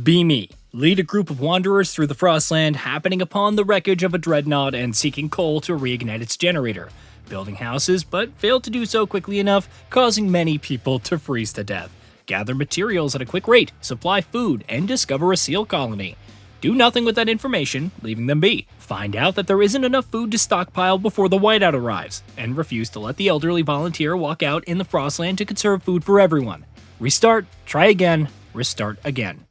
Be me. Lead a group of wanderers through the Frostland, happening upon the wreckage of a dreadnought and seeking coal to reignite its generator. Building houses, but fail to do so quickly enough, causing many people to freeze to death. Gather materials at a quick rate, supply food, and discover a seal colony. Do nothing with that information, leaving them be. Find out that there isn't enough food to stockpile before the whiteout arrives, and refuse to let the elderly volunteer walk out in the Frostland to conserve food for everyone. Restart, try again, restart again.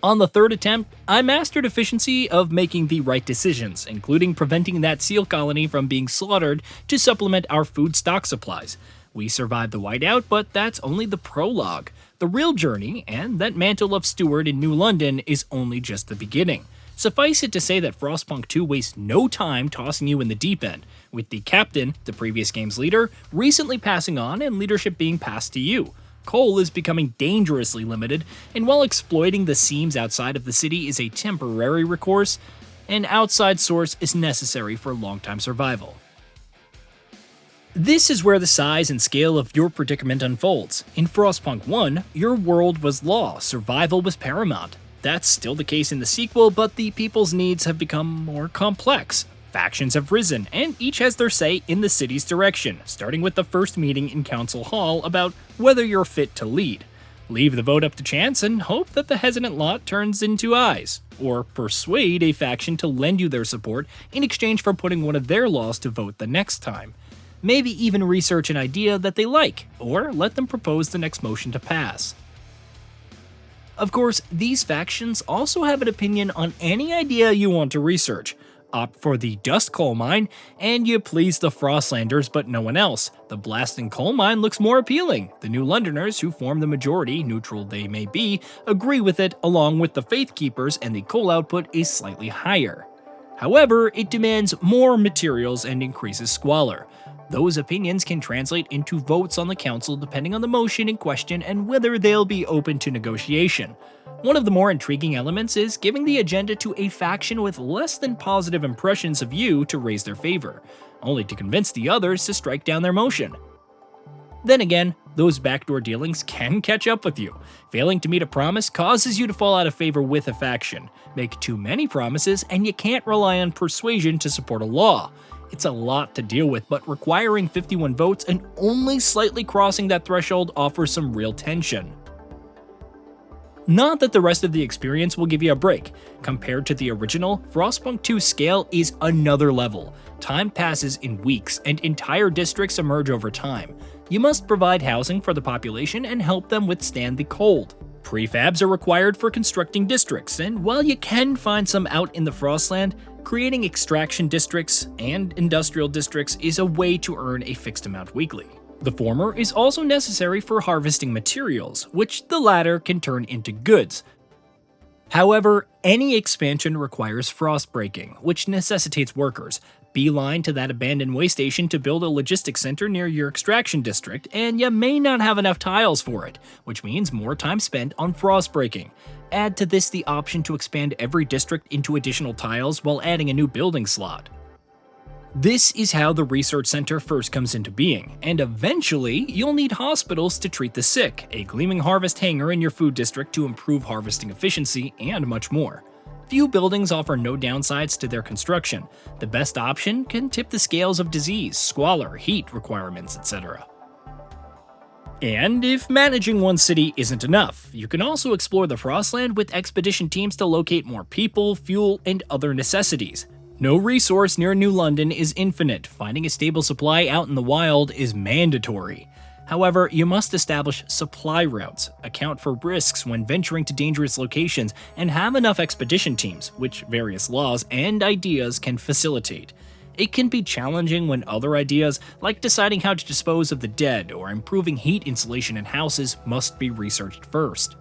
On the third attempt, I mastered efficiency of making the right decisions, including preventing that seal colony from being slaughtered to supplement our food stock supplies. We survived the whiteout, but that's only the prologue. The real journey, and that mantle of steward in New London, is only just the beginning. Suffice it to say that Frostpunk 2 wastes no time tossing you in the deep end, with the captain, the previous game's leader, recently passing on and leadership being passed to you. Coal is becoming dangerously limited, and while exploiting the seams outside of the city is a temporary recourse, an outside source is necessary for long-time survival. This is where the size and scale of your predicament unfolds. In Frostpunk 1, your world was law, survival was paramount. That's still the case in the sequel, but the people's needs have become more complex. Factions have risen, and each has their say in the city's direction, starting with the first meeting in Council Hall about whether you're fit to lead. Leave the vote up to chance and hope that the hesitant lot turns into ayes, or persuade a faction to lend you their support in exchange for putting one of their laws to vote the next time. Maybe even research an idea that they like, or let them propose the next motion to pass. Of course, these factions also have an opinion on any idea you want to research. Opt for the dust coal mine, and you please the Frostlanders but no one else. The blasting coal mine looks more appealing. The New Londoners, who form the majority, neutral they may be, agree with it, along with the Faith Keepers, and the coal output is slightly higher. However, it demands more materials and increases squalor. Those opinions can translate into votes on the council depending on the motion in question and whether they'll be open to negotiation. One of the more intriguing elements is giving the agenda to a faction with less than positive impressions of you to raise their favor, only to convince the others to strike down their motion. Then again, those backdoor dealings can catch up with you. Failing to meet a promise causes you to fall out of favor with a faction. Make too many promises and you can't rely on persuasion to support a law. It's a lot to deal with, but requiring 51 votes and only slightly crossing that threshold offers some real tension. Not that the rest of the experience will give you a break. Compared to the original, Frostpunk 2's scale is another level. Time passes in weeks, and entire districts emerge over time. You must provide housing for the population and help them withstand the cold. Prefabs are required for constructing districts, and while you can find some out in the Frostland, creating extraction districts and industrial districts is a way to earn a fixed amount weekly. The former is also necessary for harvesting materials, which the latter can turn into goods. However, any expansion requires frost breaking, which necessitates workers. Beeline to that abandoned way station to build a logistics center near your extraction district, and you may not have enough tiles for it, which means more time spent on frost breaking. Add to this the option to expand every district into additional tiles while adding a new building slot. This is how the research center first comes into being, and eventually you'll need hospitals to treat the sick, a gleaming harvest hangar in your food district to improve harvesting efficiency, and much more. Few buildings offer no downsides to their construction. The best option can tip the scales of disease, squalor, heat requirements, etc. And if managing one city isn't enough, you can also explore the Frostland with expedition teams to locate more people, fuel, and other necessities. No resource near New London is infinite. Finding a stable supply out in the wild is mandatory. However, you must establish supply routes, account for risks when venturing to dangerous locations, and have enough expedition teams, which various laws and ideas can facilitate. It can be challenging when other ideas, like deciding how to dispose of the dead or improving heat insulation in houses, must be researched first.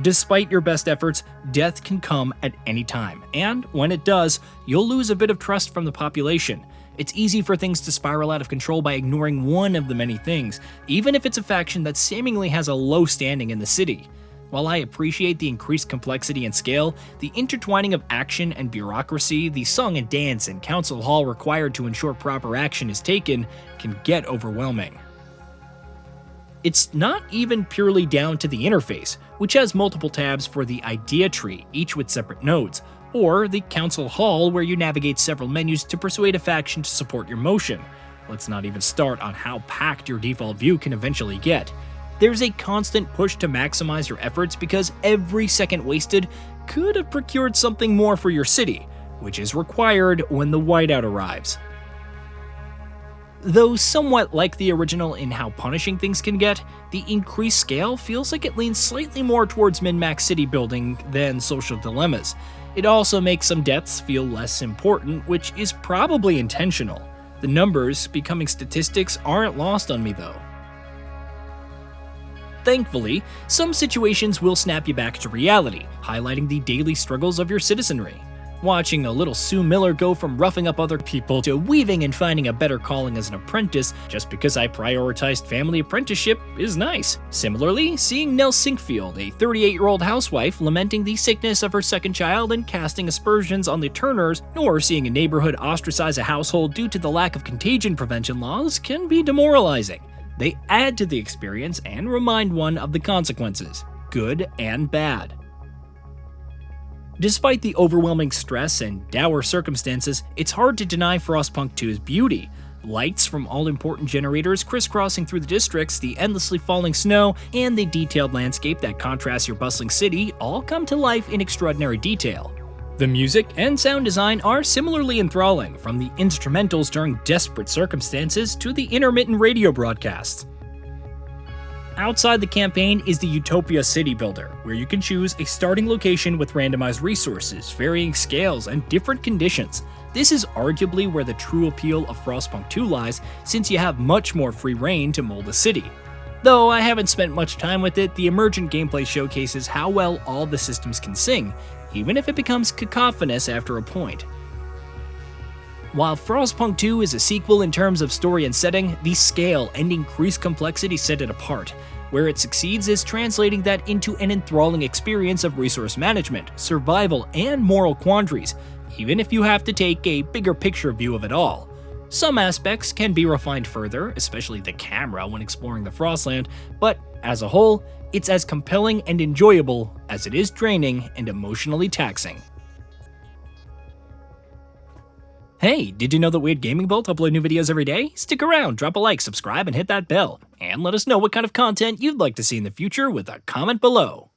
Despite your best efforts, death can come at any time, and when it does, you'll lose a bit of trust from the population. It's easy for things to spiral out of control by ignoring one of the many things, even if it's a faction that seemingly has a low standing in the city. While I appreciate the increased complexity and scale, the intertwining of action and bureaucracy, the song and dance and council hall required to ensure proper action is taken, can get overwhelming. It's not even purely down to the interface, which has multiple tabs for the idea tree, each with separate nodes, or the council hall where you navigate several menus to persuade a faction to support your motion. Let's not even start on how packed your default view can eventually get. There's a constant push to maximize your efforts because every second wasted could have procured something more for your city, which is required when the whiteout arrives. Though somewhat like the original in how punishing things can get, the increased scale feels like it leans slightly more towards min-max city building than social dilemmas. It also makes some deaths feel less important, which is probably intentional. The numbers becoming statistics aren't lost on me though. Thankfully, some situations will snap you back to reality, highlighting the daily struggles of your citizenry. Watching a little Sue Miller go from roughing up other people to weaving and finding a better calling as an apprentice just because I prioritized family apprenticeship is nice. Similarly, seeing Nell Sinkfield, a 38-year-old housewife, lamenting the sickness of her second child and casting aspersions on the Turners, or seeing a neighborhood ostracize a household due to the lack of contagion prevention laws can be demoralizing. They add to the experience and remind one of the consequences, good and bad. Despite the overwhelming stress and dour circumstances, it's hard to deny Frostpunk 2's beauty. Lights from all-important generators crisscrossing through the districts, the endlessly falling snow, and the detailed landscape that contrasts your bustling city all come to life in extraordinary detail. The music and sound design are similarly enthralling, from the instrumentals during desperate circumstances to the intermittent radio broadcasts. Outside the campaign is the Utopia City Builder, where you can choose a starting location with randomized resources, varying scales, and different conditions. This is arguably where the true appeal of Frostpunk 2 lies, since you have much more free reign to mold a city. Though I haven't spent much time with it, the emergent gameplay showcases how well all the systems can sing, even if it becomes cacophonous after a point. While Frostpunk 2 is a sequel in terms of story and setting, the scale and increased complexity set it apart. Where it succeeds is translating that into an enthralling experience of resource management, survival, and moral quandaries, even if you have to take a bigger picture view of it all. Some aspects can be refined further, especially the camera when exploring the Frostland, but as a whole, it's as compelling and enjoyable as it is draining and emotionally taxing. Hey, did you know that we at GamingBolt upload new videos every day? Stick around, drop a like, subscribe, and hit that bell. And let us know what kind of content you'd like to see in the future with a comment below.